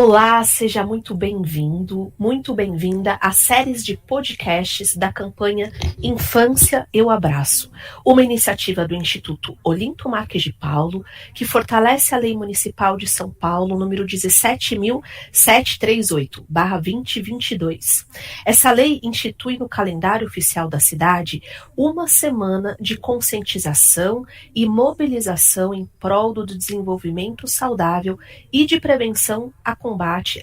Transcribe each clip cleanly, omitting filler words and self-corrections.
Olá, seja muito bem-vindo, muito bem-vinda às séries de podcasts da campanha Infância Eu Abraço, uma iniciativa do Instituto Olinto Marques de Paulo, que fortalece a Lei Municipal de São Paulo, número 17.738/2022. Essa lei institui no calendário oficial da cidade uma semana de conscientização e mobilização em prol do desenvolvimento saudável e de prevenção a combate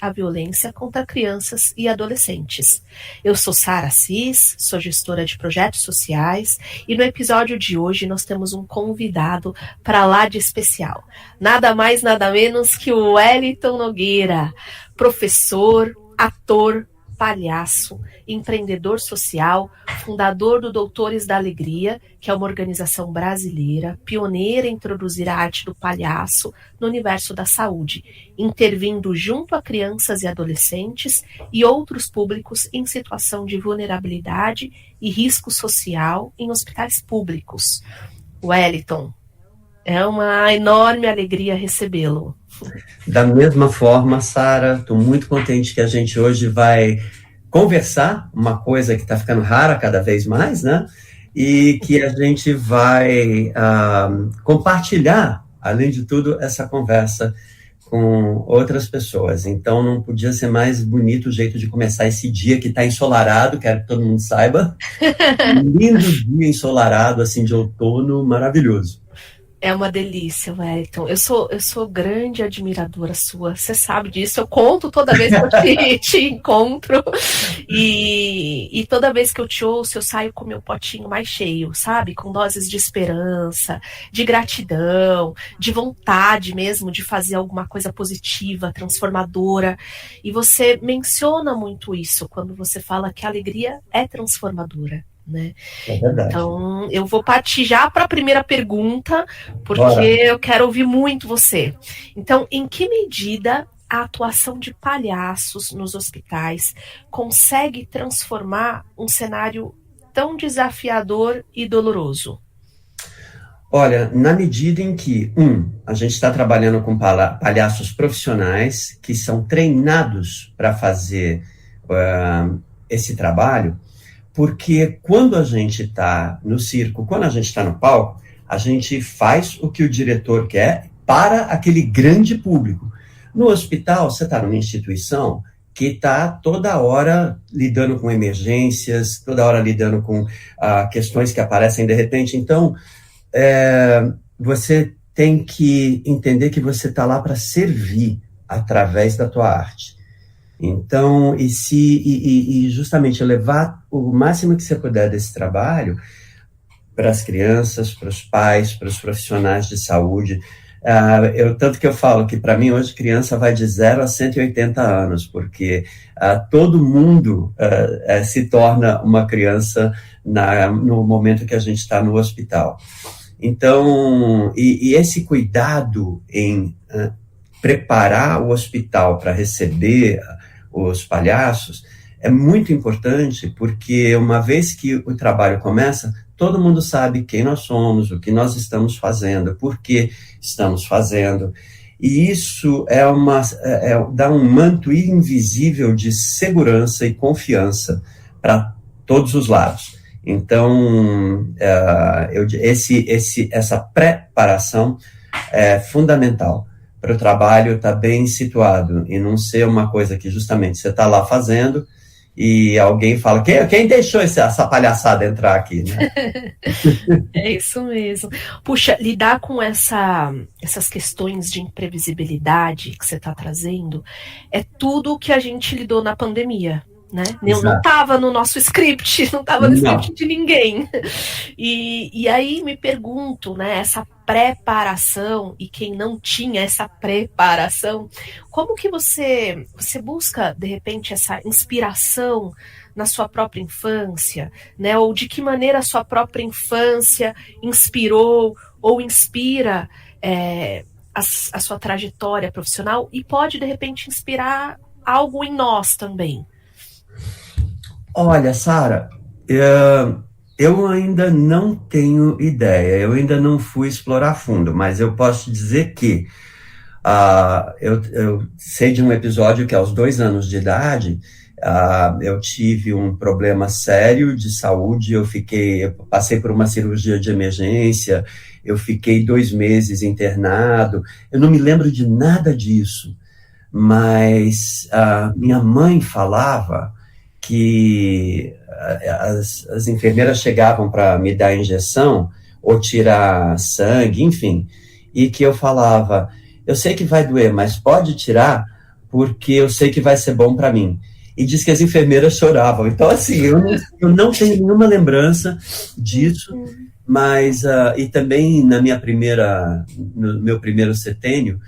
à violência contra crianças e adolescentes. Eu sou Sara Assis, sou gestora de projetos sociais e no episódio de hoje nós temos um convidado para lá de especial. Nada mais, nada menos que o Wellington Nogueira, professor, ator, palhaço, empreendedor social, fundador do Doutores da Alegria, que é uma organização brasileira, pioneira em introduzir a arte do palhaço no universo da saúde, intervindo junto a crianças e adolescentes e outros públicos em situação de vulnerabilidade e risco social em hospitais públicos. Wellington, é uma enorme alegria recebê-lo. Da mesma forma, Sara, estou muito contente que a gente hoje vai conversar, uma coisa que está ficando rara cada vez mais, né? E que a gente vai compartilhar, além de tudo, essa conversa com outras pessoas. Então, não podia ser mais bonito o jeito de começar esse dia que está ensolarado, quero que todo mundo saiba. Lindo dia ensolarado, assim, de outono, maravilhoso. É uma delícia, Wellington. Eu sou grande admiradora sua. Você sabe disso. Eu conto toda vez que eu te encontro. E toda vez que eu te ouço, eu saio com meu potinho mais cheio, sabe? Com doses de esperança, de gratidão, de vontade mesmo de fazer alguma coisa positiva, transformadora. E você menciona muito isso quando você fala que a alegria é transformadora. Né? É verdade. Então, eu vou partir já para a primeira pergunta, porque Bora. Eu quero ouvir muito você. Então, em que medida a atuação de palhaços nos hospitais consegue transformar um cenário tão desafiador e doloroso? Olha, na medida em que, a gente está trabalhando com palhaços profissionais que são treinados para fazer esse trabalho, porque quando a gente está no circo, quando a gente está no palco, a gente faz o que o diretor quer para aquele grande público. No hospital, você está numa instituição que está toda hora lidando com emergências, toda hora lidando com questões que aparecem de repente. Então, você tem que entender que você está lá para servir através da tua arte. Então, e justamente levar o máximo que você puder desse trabalho para as crianças, para os pais, para os profissionais de saúde. Tanto que eu falo que, para mim, hoje, criança vai de 0 a 180 anos, porque todo mundo se torna uma criança no momento que a gente está no hospital. Então, e esse cuidado em preparar o hospital para receber os palhaços é muito importante, porque uma vez que o trabalho começa, todo mundo sabe quem nós somos, o que nós estamos fazendo, por que estamos fazendo, e isso dá um manto invisível de segurança e confiança para todos os lados. Então, essa preparação é fundamental para o trabalho estar bem situado e não ser uma coisa que justamente você está lá fazendo e alguém fala, quem deixou essa palhaçada entrar aqui, né? É isso mesmo. Puxa, lidar com essas questões de imprevisibilidade que você está trazendo é tudo o que a gente lidou na pandemia. Né? Não estava no nosso script, não estava no script de ninguém. E aí me pergunto, né, essa preparação, e quem não tinha essa preparação, como que você busca, de repente, essa inspiração na sua própria infância, né? Ou de que maneira a sua própria infância inspirou ou inspira a sua trajetória profissional e pode, de repente, inspirar algo em nós também? Olha, Sara, eu ainda não tenho ideia, eu ainda não fui explorar a fundo, mas eu posso dizer que Eu sei de um episódio que aos 2 anos de idade, eu tive um problema sério de saúde, eu passei por uma cirurgia de emergência, eu fiquei 2 meses internado, eu não me lembro de nada disso, mas minha mãe falava que as enfermeiras chegavam para me dar injeção, ou tirar sangue, enfim, e que eu falava, eu sei que vai doer, mas pode tirar, porque eu sei que vai ser bom para mim. E diz que as enfermeiras choravam. Então, assim, eu não tenho nenhuma lembrança disso, mas, e também no meu primeiro setênio,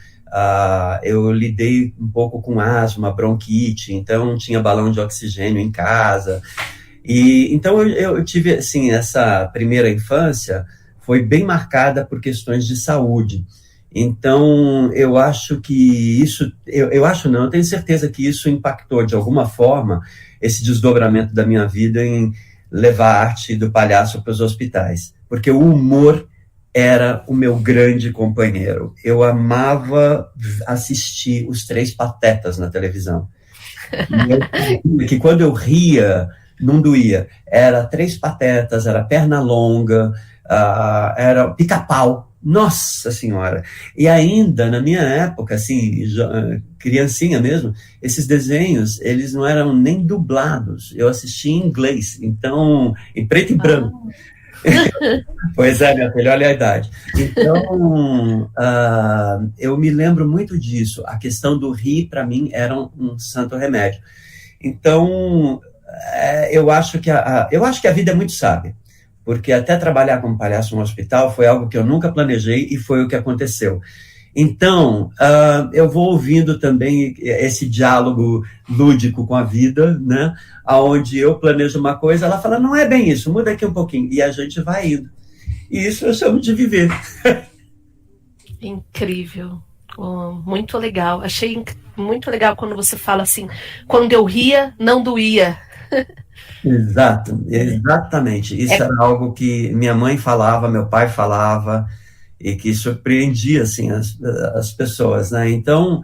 eu lidei um pouco com asma, bronquite, então tinha balão de oxigênio em casa. E então eu tive, assim, essa primeira infância foi bem marcada por questões de saúde. Então, eu acho que isso, eu acho não, eu tenho certeza que isso impactou de alguma forma esse desdobramento da minha vida em levar a arte do palhaço para os hospitais. Porque o humor era o meu grande companheiro. Eu amava assistir os Três Patetas na televisão. E que quando eu ria, não doía. Era Três Patetas, era Pernalonga, era Pica-Pau. Nossa Senhora! E ainda, na minha época, assim, criancinha mesmo, esses desenhos, eles não eram nem dublados. Eu assistia em inglês, então, em preto e branco. Pois é, minha filha, olha a idade. Então, eu me lembro muito disso. A questão do rir, para mim, era um santo remédio. Então, eu acho que a vida é muito sábia, porque até trabalhar como palhaço no hospital foi algo que eu nunca planejei e foi o que aconteceu. Então, eu vou ouvindo também esse diálogo lúdico com a vida, né? Onde eu planejo uma coisa, ela fala, não é bem isso, muda aqui um pouquinho. E a gente vai indo. E isso eu chamo de viver. Incrível. Muito legal. Achei muito legal quando você fala assim, quando eu ria, não doía. Exato, exatamente. Isso era algo que minha mãe falava, meu pai falava, e que surpreendia, assim, as pessoas, né? Então,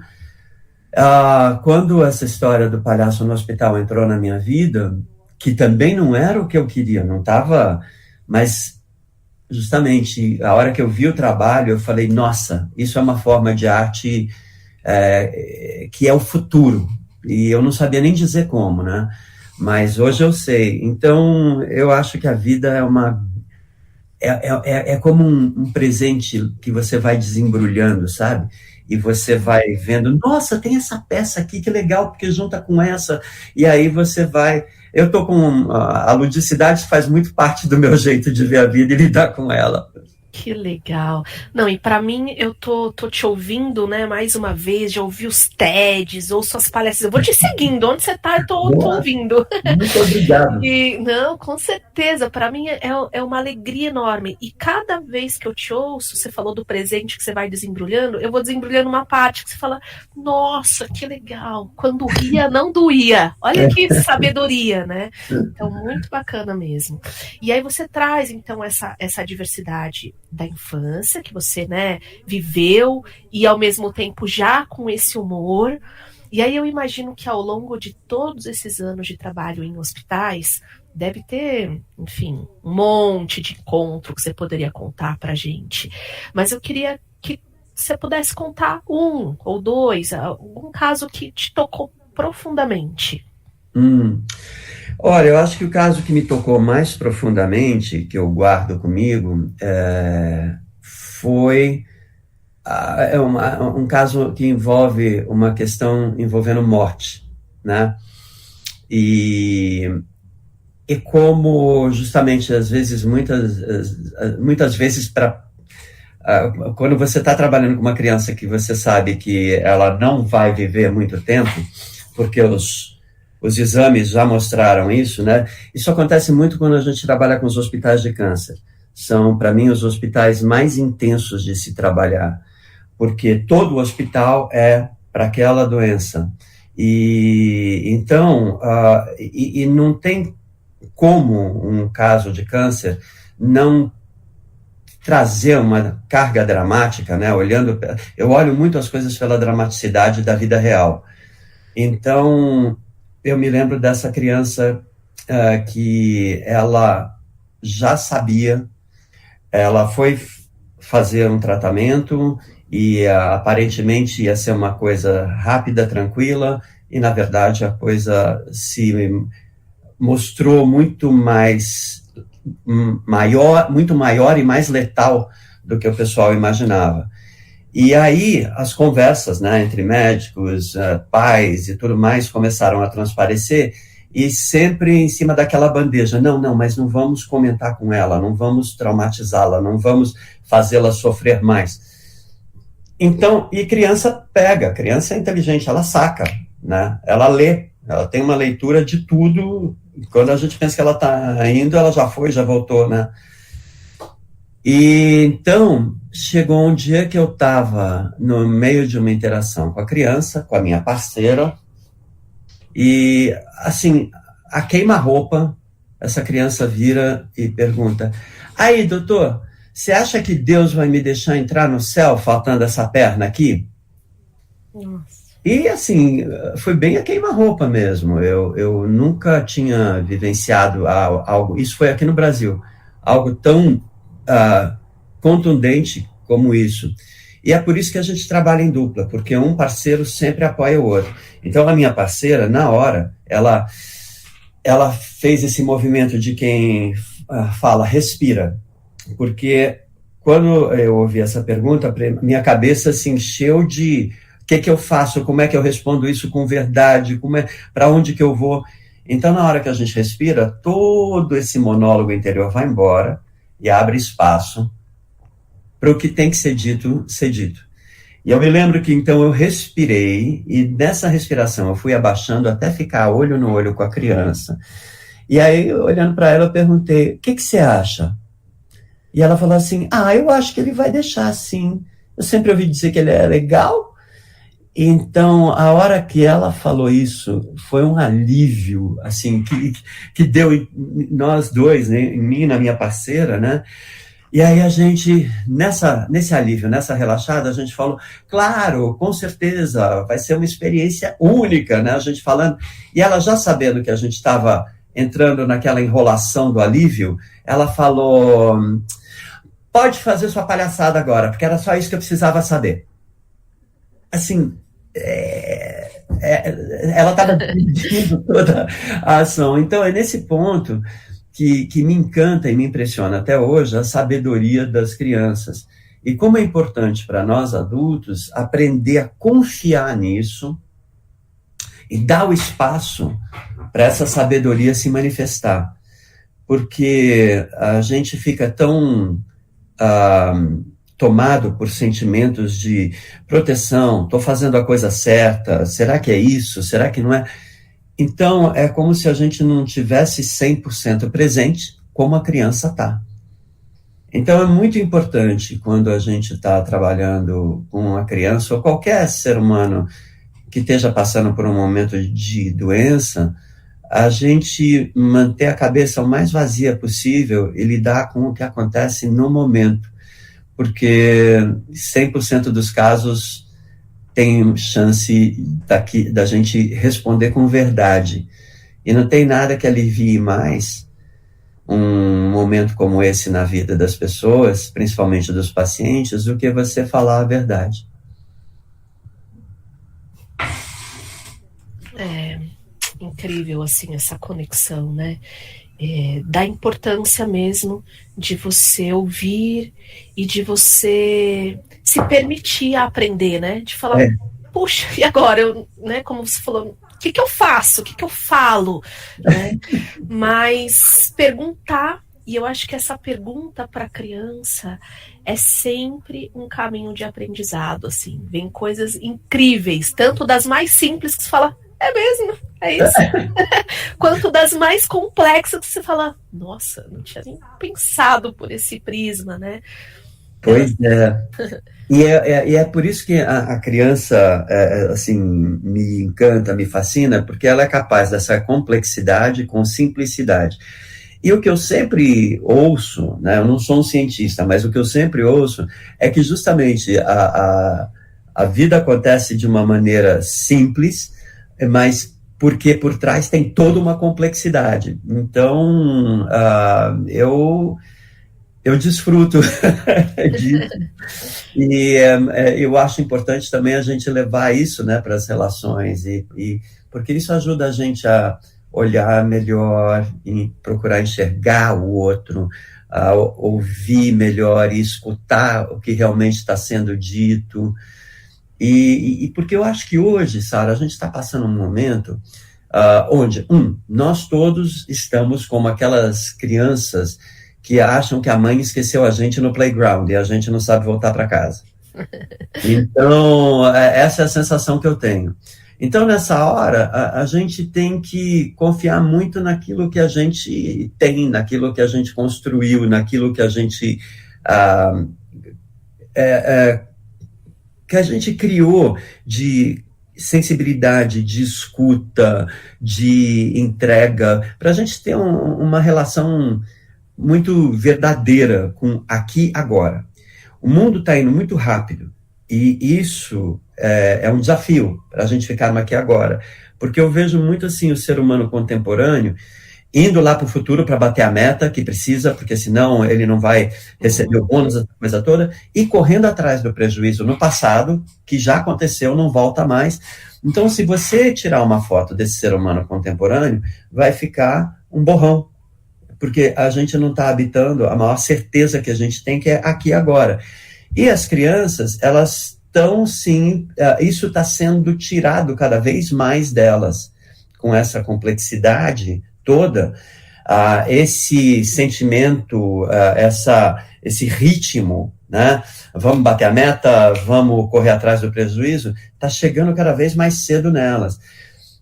quando essa história do palhaço no hospital entrou na minha vida, que também não era o que eu queria, não estava, mas justamente a hora que eu vi o trabalho, eu falei, nossa, isso é uma forma de arte que é o futuro, e eu não sabia nem dizer como, né? Mas hoje eu sei. Então, eu acho que a vida é como um presente que você vai desembrulhando, sabe? E você vai vendo, nossa, tem essa peça aqui, que legal, porque junta com essa. E aí você vai... Eu tô com... A ludicidade faz muito parte do meu jeito de ver a vida e lidar com ela. Que legal. Não, e para mim, eu tô te ouvindo, né, mais uma vez, já ouvi os TEDs, ouço as palestras, eu vou te seguindo, onde você tá, eu tô ouvindo. Muito obrigado. Não, com certeza, para mim é uma alegria enorme, e cada vez que eu te ouço, você falou do presente que você vai desembrulhando, eu vou desembrulhando uma parte que você fala, nossa, que legal, quando ria, não doía, olha que sabedoria, né? Então, muito bacana mesmo. E aí você traz, então, essa diversidade da infância que você, né, viveu e ao mesmo tempo já com esse humor. E aí eu imagino que ao longo de todos esses anos de trabalho em hospitais deve ter, enfim, um monte de encontro que você poderia contar pra gente. Mas eu queria que você pudesse contar um ou dois, algum caso que te tocou profundamente. Olha, eu acho que o caso que me tocou mais profundamente, que eu guardo comigo, foi um caso que envolve uma questão envolvendo morte, né? E como justamente às vezes, muitas vezes, quando você está trabalhando com uma criança que você sabe que ela não vai viver muito tempo, porque os exames já mostraram isso, né? Isso acontece muito quando a gente trabalha com os hospitais de câncer. São, para mim, os hospitais mais intensos de se trabalhar, porque todo hospital é para aquela doença. E então, e não tem como um caso de câncer não trazer uma carga dramática, né? Eu olho muito as coisas pela dramaticidade da vida real. Então, eu me lembro dessa criança que ela já sabia, ela foi fazer um tratamento e aparentemente ia ser uma coisa rápida, tranquila, e na verdade a coisa se mostrou muito maior e mais letal do que o pessoal imaginava. E aí as conversas, né, entre médicos, pais e tudo mais começaram a transparecer, e sempre em cima daquela bandeja, não, mas não vamos comentar com ela, não vamos traumatizá-la, não vamos fazê-la sofrer mais. Então, e criança é inteligente, ela saca, né? Ela lê, ela tem uma leitura de tudo. Quando a gente pensa que ela está indo, ela já foi, já voltou, né? E então, chegou um dia que eu estava no meio de uma interação com a criança, com a minha parceira, e, assim, a queima-roupa, essa criança vira e pergunta, aí, doutor, você acha que Deus vai me deixar entrar no céu faltando essa perna aqui? Nossa. E, assim, foi bem a queima-roupa mesmo. Eu nunca tinha vivenciado algo, isso foi aqui no Brasil, algo tão contundente como isso. E é por isso que a gente trabalha em dupla, porque um parceiro sempre apoia o outro. Então, a minha parceira, na hora, ela fez esse movimento de quem fala, respira. Porque quando eu ouvi essa pergunta, minha cabeça se encheu de o que eu faço, como é que eu respondo isso com verdade, para onde que eu vou. Então, na hora que a gente respira, todo esse monólogo interior vai embora e abre espaço para o que tem que ser dito, ser dito. E eu me lembro que, então, eu respirei, e nessa respiração eu fui abaixando até ficar olho no olho com a criança. E aí, olhando para ela, eu perguntei, o que você acha? E ela falou assim, eu acho que ele vai deixar sim. Eu sempre ouvi dizer que ele é legal. Então, a hora que ela falou isso, foi um alívio, assim, que deu em nós dois, né, em mim e na minha parceira, né? E aí a gente, nesse alívio, nessa relaxada, a gente falou, claro, com certeza, vai ser uma experiência única, né? A gente falando, e ela já sabendo que a gente estava entrando naquela enrolação do alívio, ela falou, pode fazer sua palhaçada agora, porque era só isso que eu precisava saber. Assim, ela estava pedindo toda a ação. Então, é nesse ponto que me encanta e me impressiona até hoje a sabedoria das crianças. E como é importante para nós adultos aprender a confiar nisso e dar o espaço para essa sabedoria se manifestar. Porque a gente fica tão tomado por sentimentos de proteção, estou fazendo a coisa certa, será que é isso, será que não é? Então, é como se a gente não tivesse 100% presente, como a criança está. Então, é muito importante, quando a gente está trabalhando com uma criança, ou qualquer ser humano que esteja passando por um momento de doença, a gente manter a cabeça o mais vazia possível e lidar com o que acontece no momento. Porque 100% dos casos tem chance da gente responder com verdade. E não tem nada que alivie mais um momento como esse na vida das pessoas, principalmente dos pacientes, do que você falar a verdade. É incrível, assim, essa conexão, né? Da importância mesmo de você ouvir e de você se permitir aprender, né? De falar, puxa, e agora? Né? Como você falou, o que eu faço? O que eu falo? Né? Mas perguntar, e eu acho que essa pergunta para a criança é sempre um caminho de aprendizado, assim. Vem coisas incríveis, tanto das mais simples que você fala, é mesmo, é isso. Quanto das mais complexas que você fala, nossa, não tinha nem pensado por esse prisma, né? Pois é. E é por isso que a criança, assim, me encanta, me fascina, porque ela é capaz dessa complexidade com simplicidade. E o que eu sempre ouço, né, eu não sou um cientista, mas o que eu sempre ouço é que justamente a vida acontece de uma maneira simples, mas porque por trás tem toda uma complexidade. Então, eu desfruto disso. E eu acho importante também a gente levar isso, né, para as relações, porque isso ajuda a gente a olhar melhor e procurar enxergar o outro, a ouvir melhor e escutar o que realmente está sendo dito. E porque eu acho que hoje, Sara, a gente está passando um momento onde, nós todos estamos como aquelas crianças que acham que a mãe esqueceu a gente no playground e a gente não sabe voltar para casa. Então, essa é a sensação que eu tenho. Então, nessa hora, a gente tem que confiar muito naquilo que a gente tem, naquilo que a gente construiu, naquilo que a gente criou de sensibilidade, de escuta, de entrega, para a gente ter uma relação muito verdadeira com aqui agora. O mundo está indo muito rápido e isso é um desafio para a gente ficar no aqui agora, porque eu vejo muito assim o ser humano contemporâneo indo lá para o futuro para bater a meta que precisa, porque senão ele não vai receber o bônus, essa coisa toda, e correndo atrás do prejuízo no passado, que já aconteceu, não volta mais. Então, se você tirar uma foto desse ser humano contemporâneo, vai ficar um borrão, porque a gente não está habitando a maior certeza que a gente tem, que é aqui agora. E as crianças, elas estão, sim, isso está sendo tirado cada vez mais delas, com essa complexidade toda, esse sentimento, esse ritmo, né? Vamos bater a meta, vamos correr atrás do prejuízo, está chegando cada vez mais cedo nelas.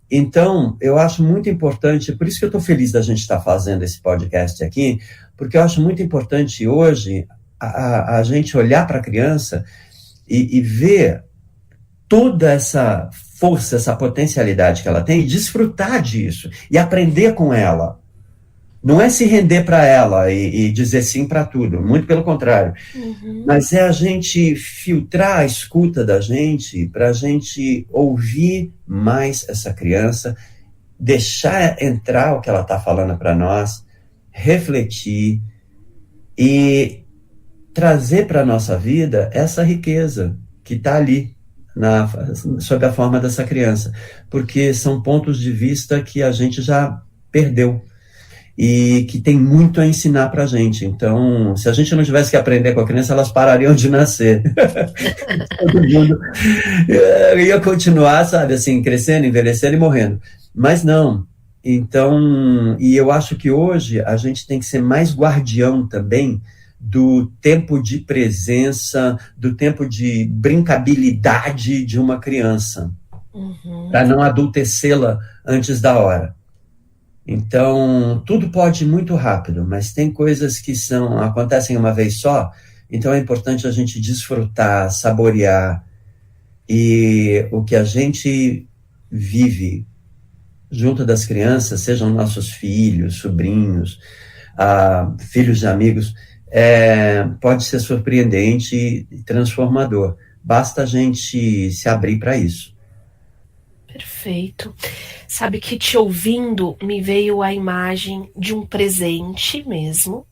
Então, eu acho muito importante, por isso que eu estou feliz da gente estar fazendo esse podcast aqui, porque eu acho muito importante hoje a gente olhar para a criança e ver toda essa força, essa potencialidade que ela tem, e desfrutar disso, e aprender com ela. Não é se render para ela e dizer sim para tudo, muito pelo contrário. Mas é a gente filtrar a escuta da gente para a gente ouvir mais essa criança, deixar entrar o que ela está falando para nós, refletir e trazer para a nossa vida essa riqueza que está ali, sob a forma dessa criança. Porque são pontos de vista que a gente já perdeu e que tem muito a ensinar para a gente. Então, se a gente não tivesse que aprender com a criança, elas parariam de nascer. Todo mundo ia continuar, sabe, assim, crescendo, envelhecendo e morrendo. Mas não. Então, e eu acho que hoje a gente tem que ser mais guardião também do tempo de presença, do tempo de brincabilidade de uma criança, para não adultecê-la antes da hora. Então, tudo pode ir muito rápido, mas tem coisas que acontecem uma vez só, então é importante a gente desfrutar, saborear, e o que a gente vive junto das crianças, sejam nossos filhos, sobrinhos, filhos de amigos, pode ser surpreendente e transformador. Basta a gente se abrir para isso. Perfeito. Sabe que te ouvindo me veio a imagem de um presente mesmo,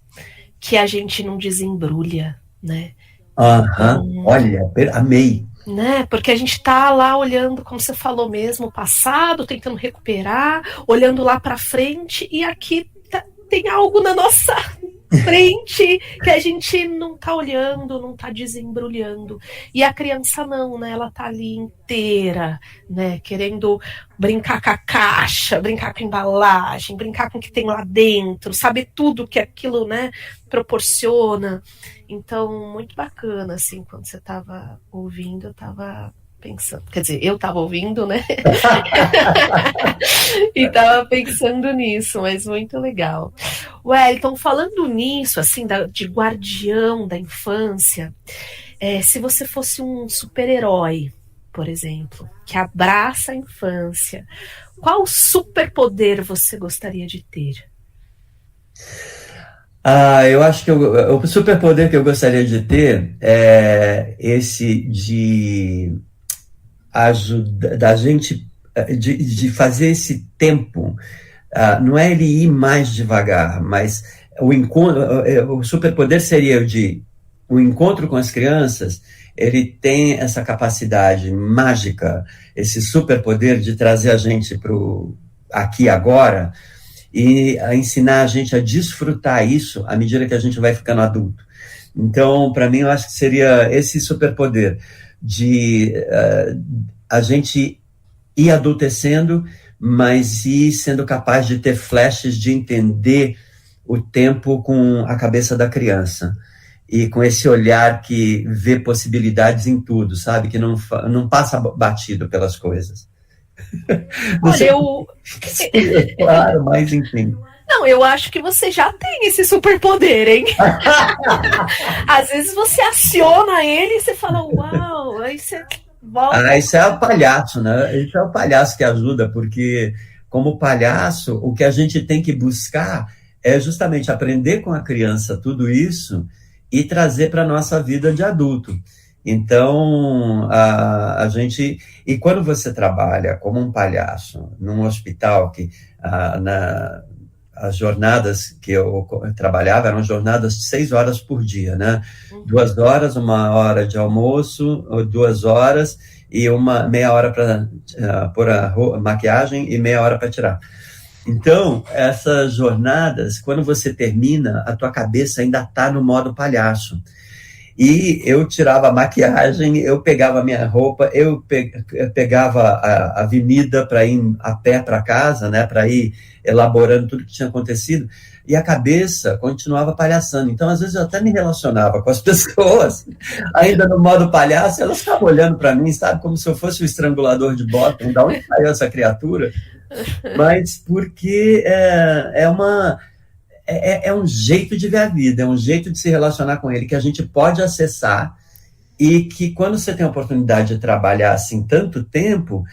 que a gente não desembrulha, né? Então, olha, amei. Né? Porque a gente tá lá olhando, como você falou mesmo, o passado, tentando recuperar, olhando lá para frente, e aqui tem algo na nossa frente que a gente não tá olhando, não tá desembrulhando. E a criança não, né? Ela tá ali inteira, né? Querendo brincar com a caixa, brincar com a embalagem, brincar com o que tem lá dentro, saber tudo que aquilo, né, proporciona. Então, muito bacana, assim, quando você tava ouvindo, eu tava pensando, quer dizer, eu tava ouvindo, né? E tava pensando nisso, mas muito legal. Wellington, falando nisso, assim, de guardião da infância, se você fosse um super-herói, por exemplo, que abraça a infância, qual superpoder você gostaria de ter? Eu acho que o superpoder que eu gostaria de ter é esse de ajuda da gente de fazer esse tempo. Não é ele ir mais devagar, mas o superpoder seria o encontro com as crianças. Ele tem essa capacidade mágica, esse superpoder de trazer a gente para o aqui e agora e a ensinar a gente a desfrutar isso à medida que a gente vai ficando adulto. Então, para mim, eu acho que seria esse superpoder de a gente ir adultecendo, mas ir sendo capaz de ter flashes de entender o tempo com a cabeça da criança. E com esse olhar que vê possibilidades em tudo, sabe? Que não passa batido pelas coisas. Não Olha, sei eu. se é claro, mas enfim. Não, eu acho que você já tem esse superpoder, hein? Às vezes você aciona ele e você fala, uau, aí você volta. Isso é o palhaço, né? Isso é o palhaço que ajuda, porque como palhaço, o que a gente tem que buscar é justamente aprender com a criança tudo isso e trazer para a nossa vida de adulto. Então, a gente... E quando você trabalha como um palhaço num hospital, as jornadas que eu trabalhava eram jornadas de 6 horas por dia, né? 2 horas, 1 hora de almoço, 2 horas e meia hora para pôr a maquiagem e meia hora para tirar. Então, essas jornadas, quando você termina, a tua cabeça ainda está no modo palhaço. E eu tirava a maquiagem, eu pegava a minha roupa, eu pegava a avenida para ir a pé para casa, né, para ir elaborando tudo que tinha acontecido, e a cabeça continuava palhaçando. Então, às vezes, eu até me relacionava com as pessoas, ainda no modo palhaço, elas ficavam olhando para mim, sabe, como se eu fosse o estrangulador de Bottom, de onde saiu essa criatura? Mas porque é um jeito de ver a vida, é um jeito de se relacionar com ele, que a gente pode acessar e que quando você tem a oportunidade de trabalhar assim tanto tempo,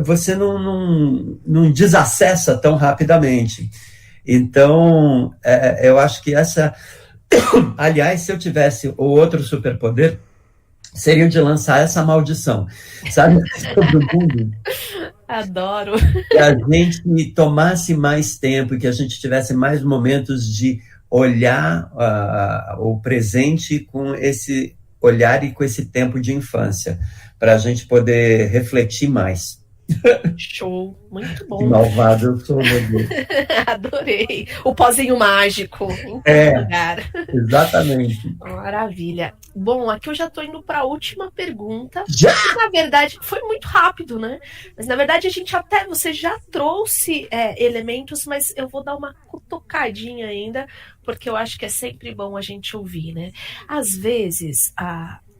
você não desacessa tão rapidamente. Então, eu acho que aliás, se eu tivesse o outro superpoder, seria o de lançar essa maldição, sabe, sobre o mundo. Adoro. Que a gente tomasse mais tempo e que a gente tivesse mais momentos de olhar o presente com esse olhar e com esse tempo de infância, para a gente poder refletir mais. Show, muito bom. Que malvado eu sou, meu Deus. Adorei. O pozinho mágico em todo lugar. Exatamente. Maravilha. Bom, aqui eu já estou indo para a última pergunta. Já? Na verdade, foi muito rápido, né? Mas na verdade você já trouxe elementos, mas eu vou dar uma cutucadinha ainda, porque eu acho que é sempre bom a gente ouvir, né? Às vezes,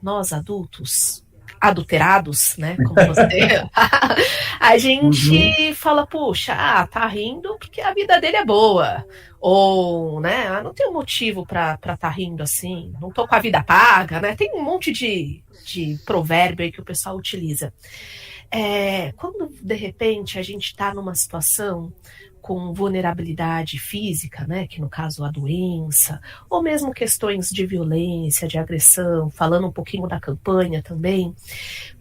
nós adultos adulterados, né? Como você. A gente fala, puxa, tá rindo porque a vida dele é boa. Ou, né, não tem um motivo pra tá rindo assim, não tô com a vida paga, né? Tem um monte de provérbio aí que o pessoal utiliza. Quando, de repente, a gente tá numa situação com vulnerabilidade física, né, que no caso a doença, ou mesmo questões de violência, de agressão, falando um pouquinho da campanha também,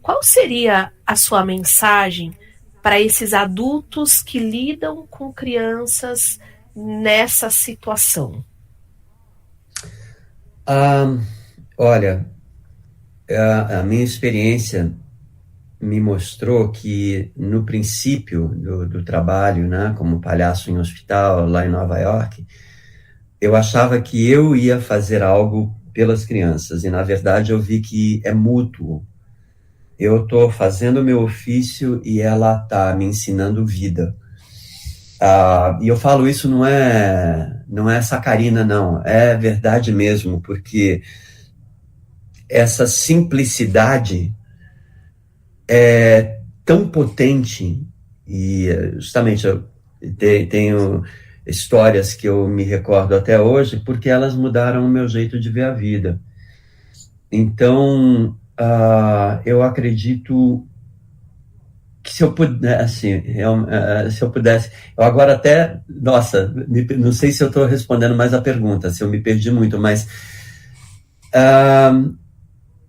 qual seria a sua mensagem para esses adultos que lidam com crianças nessa situação? Olha, a minha experiência me mostrou que no princípio do trabalho, né, como palhaço em hospital lá em Nova York, eu achava que eu ia fazer algo pelas crianças e na verdade eu vi que é mútuo. Eu estou fazendo o meu ofício e ela está me ensinando vida. E eu falo isso não é sacarina, não, é verdade mesmo, porque essa simplicidade é tão potente e justamente eu tenho histórias que eu me recordo até hoje porque elas mudaram o meu jeito de ver a vida. Então, eu acredito que se eu pudesse, assim, se eu pudesse, eu agora até, nossa, não sei se eu estou respondendo mais a pergunta, se eu me perdi muito, mas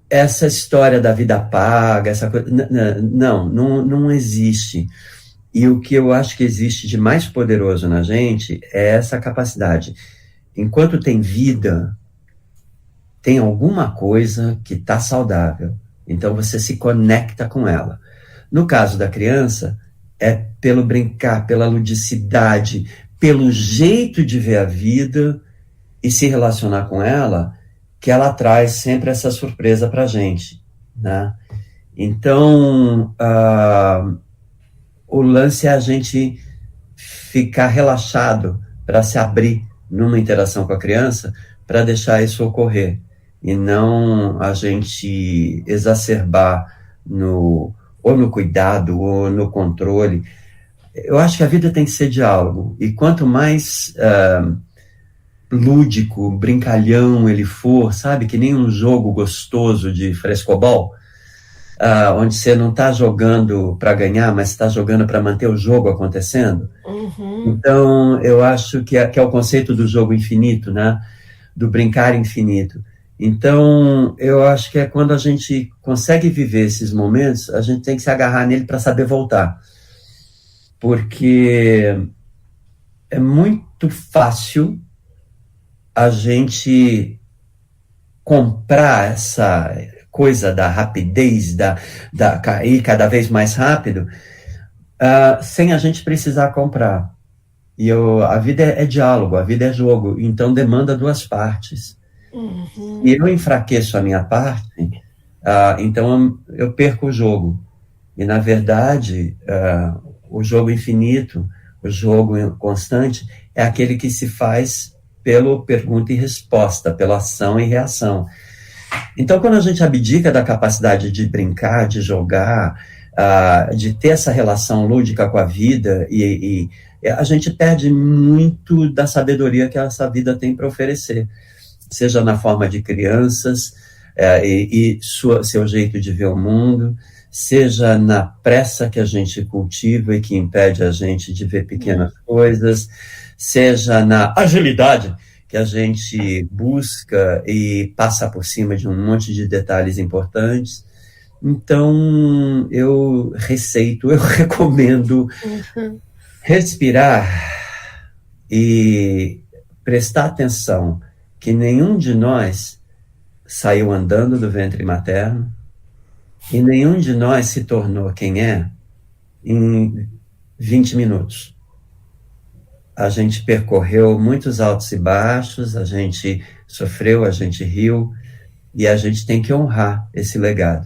essa história da vida paga, essa coisa, não existe. E o que eu acho que existe de mais poderoso na gente é essa capacidade. Enquanto tem vida, tem alguma coisa que está saudável. Então você se conecta com ela. No caso da criança, é pelo brincar, pela ludicidade, pelo jeito de ver a vida e se relacionar com ela, que ela traz sempre essa surpresa para a gente, né? Então, o lance é a gente ficar relaxado para se abrir numa interação com a criança, para deixar isso ocorrer, e não a gente exacerbar ou no cuidado, ou no controle. Eu acho que a vida tem que ser diálogo, e quanto mais lúdico, brincalhão ele for, sabe, que nem um jogo gostoso de frescobol, onde você não está jogando para ganhar, mas está jogando para manter o jogo acontecendo. Então, eu acho que é o conceito do jogo infinito, né? Do brincar infinito. Então, eu acho que é quando a gente consegue viver esses momentos, a gente tem que se agarrar nele para saber voltar. Porque é muito fácil a gente comprar essa coisa da rapidez, da ir cada vez mais rápido, sem a gente precisar comprar. E a vida é diálogo, a vida é jogo, então demanda duas partes. E eu enfraqueço a minha parte, então eu perco o jogo. E, na verdade, o jogo infinito, o jogo constante, é aquele que se faz pelo pergunta e resposta, pela ação e reação. Então, quando a gente abdica da capacidade de brincar, de jogar, de ter essa relação lúdica com a vida, e a gente perde muito da sabedoria que essa vida tem para oferecer, seja na forma de crianças seu jeito de ver o mundo, seja na pressa que a gente cultiva e que impede a gente de ver pequenas coisas, seja na agilidade que a gente busca e passa por cima de um monte de detalhes importantes. Então, eu recomendo respirar e prestar atenção que nenhum de nós saiu andando do ventre materno e nenhum de nós se tornou quem é em 20 minutos. A gente percorreu muitos altos e baixos, a gente sofreu, a gente riu, e a gente tem que honrar esse legado.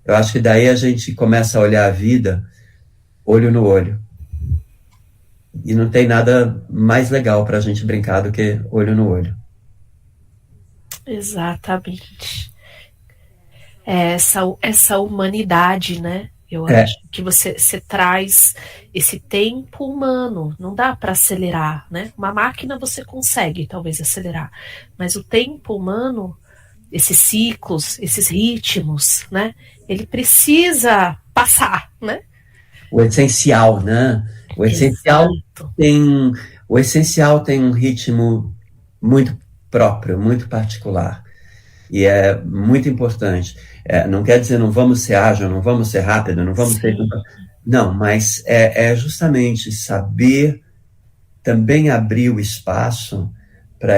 Eu acho que daí a gente começa a olhar a vida olho no olho. E não tem nada mais legal para a gente brincar do que olho no olho. Exatamente. Essa humanidade, né? Eu acho que você traz esse tempo humano, não dá para acelerar, né? Uma máquina você consegue talvez acelerar, mas o tempo humano, esses ciclos, esses ritmos, né? Ele precisa passar, né? O essencial, né? O essencial tem um ritmo muito próprio, muito particular. E é muito importante. Não quer dizer não vamos ser ágil, não vamos ser rápido, não vamos ser... Não, mas é justamente saber também abrir o espaço para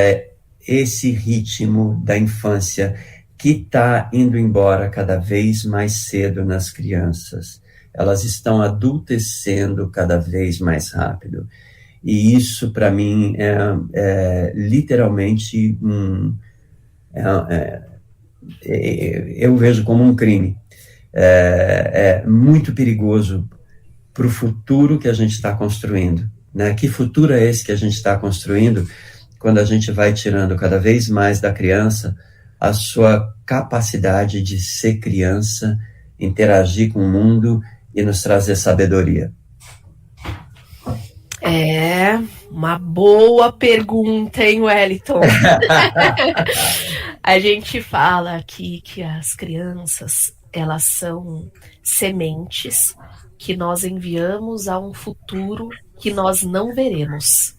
esse ritmo da infância que está indo embora cada vez mais cedo nas crianças. Elas estão adultecendo cada vez mais rápido. E isso, para mim, é literalmente eu vejo como um crime. É muito perigoso para o futuro que a gente está construindo, né? Que futuro é esse que a gente está construindo quando a gente vai tirando cada vez mais da criança a sua capacidade de ser criança, interagir com o mundo e nos trazer sabedoria? Uma boa pergunta, hein, Wellington? A gente fala aqui que as crianças, elas são sementes que nós enviamos a um futuro que nós não veremos.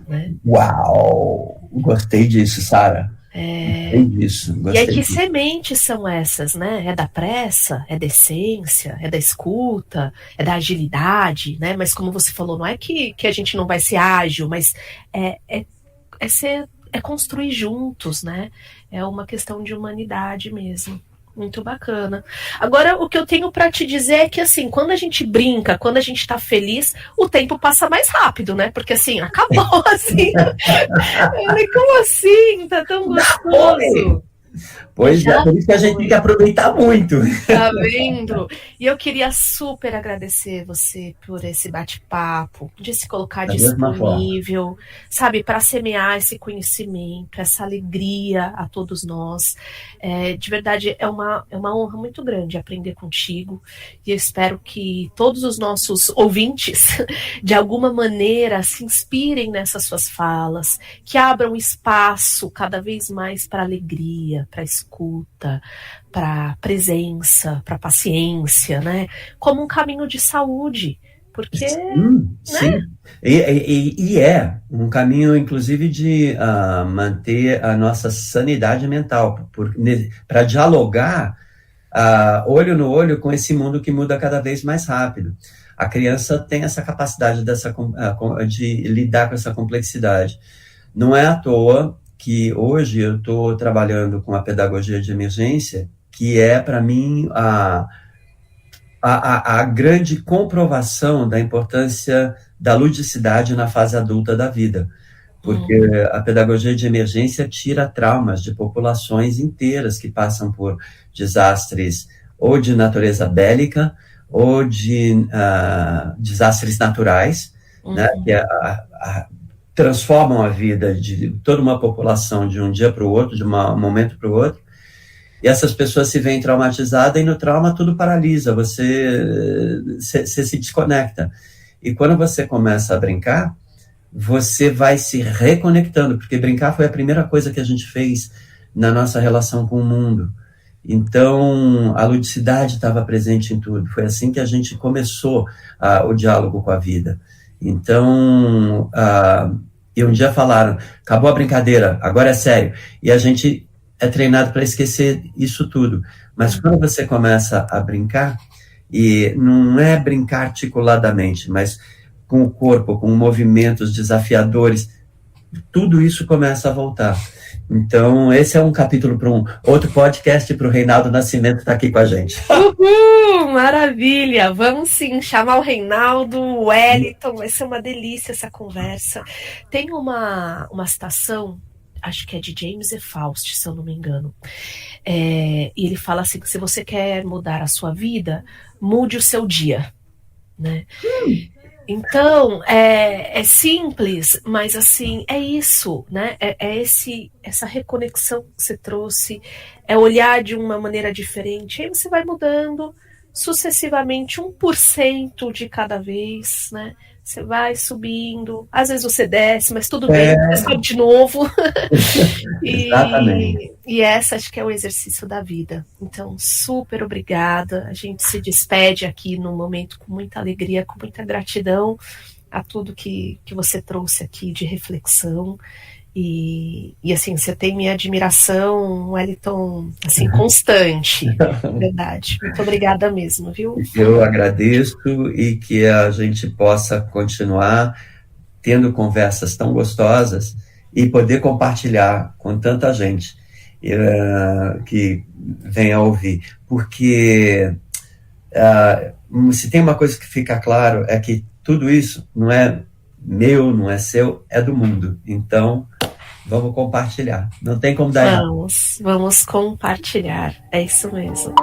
Né? Uau! Gostei disso, Sara. Gostei disso. E aí, que sementes são essas, né? É da pressa, é da essência, é da escuta, é da agilidade, né? Mas como você falou, não é que a gente não vai ser ágil, mas é construir juntos, né? É uma questão de humanidade mesmo. Muito bacana. Agora, o que eu tenho para te dizer é que, assim, quando a gente brinca, quando a gente tá feliz, o tempo passa mais rápido, né? Porque, assim, acabou, assim. Como assim? Tá tão gostoso. Pois é, por isso que a gente tem que aproveitar muito. Tá vendo? E eu queria super agradecer você por esse bate-papo, de se colocar disponível, sabe, para semear esse conhecimento, essa alegria a todos nós. De verdade, é uma honra muito grande aprender contigo, e eu espero que todos os nossos ouvintes, de alguma maneira, se inspirem nessas suas falas, que abram espaço cada vez mais para alegria, para escuta, para presença, para paciência, né? Como um caminho de saúde, porque sim. Né? E é um caminho, inclusive, de manter a nossa sanidade mental, para dialogar olho no olho com esse mundo que muda cada vez mais rápido. A criança tem essa capacidade de lidar com essa complexidade. Não é à toa que hoje eu estou trabalhando com a pedagogia de emergência, que é, para mim, a grande comprovação da importância da ludicidade na fase adulta da vida. Porque a pedagogia de emergência tira traumas de populações inteiras que passam por desastres ou de natureza bélica ou de desastres naturais, né, que transformam a vida de toda uma população de um dia para o outro, de um momento para o outro, e essas pessoas se veem traumatizadas e no trauma tudo paralisa, você se desconecta. E quando você começa a brincar, você vai se reconectando, porque brincar foi a primeira coisa que a gente fez na nossa relação com o mundo. Então, a ludicidade estava presente em tudo. Foi assim que a gente começou o diálogo com a vida. Então, e um dia falaram, acabou a brincadeira, agora é sério. E a gente é treinado para esquecer isso tudo. Mas quando você começa a brincar, e não é brincar articuladamente, mas com o corpo, com movimentos desafiadores, tudo isso começa a voltar. Então, esse é um capítulo para um outro podcast, para o Reinaldo Nascimento estar aqui com a gente. Uhul, maravilha! Vamos sim chamar o Reinaldo, o Wellington, vai ser uma delícia essa conversa. Tem uma citação, acho que é de James E. Faust, se eu não me engano, e ele fala assim, que se você quer mudar a sua vida, mude o seu dia, né? Então, é simples, mas assim, é isso, né? Essa reconexão que você trouxe, é olhar de uma maneira diferente, aí você vai mudando sucessivamente 1% de cada vez, né? Você vai subindo, às vezes você desce, mas tudo bem, você sobe de novo. Exatamente. E essa acho que é o exercício da vida. Então, super obrigada. A gente se despede aqui no momento com muita alegria, com muita gratidão a tudo que você trouxe aqui de reflexão. E assim, você tem minha admiração, Wellington, assim, constante, verdade. Muito obrigada mesmo, viu? Eu agradeço e que a gente possa continuar tendo conversas tão gostosas e poder compartilhar com tanta gente que venha ouvir. Porque se tem uma coisa que fica claro, é que tudo isso não é meu, não é seu, é do mundo. Então, vamos compartilhar. Não tem como dar errado. Vamos compartilhar. É isso mesmo.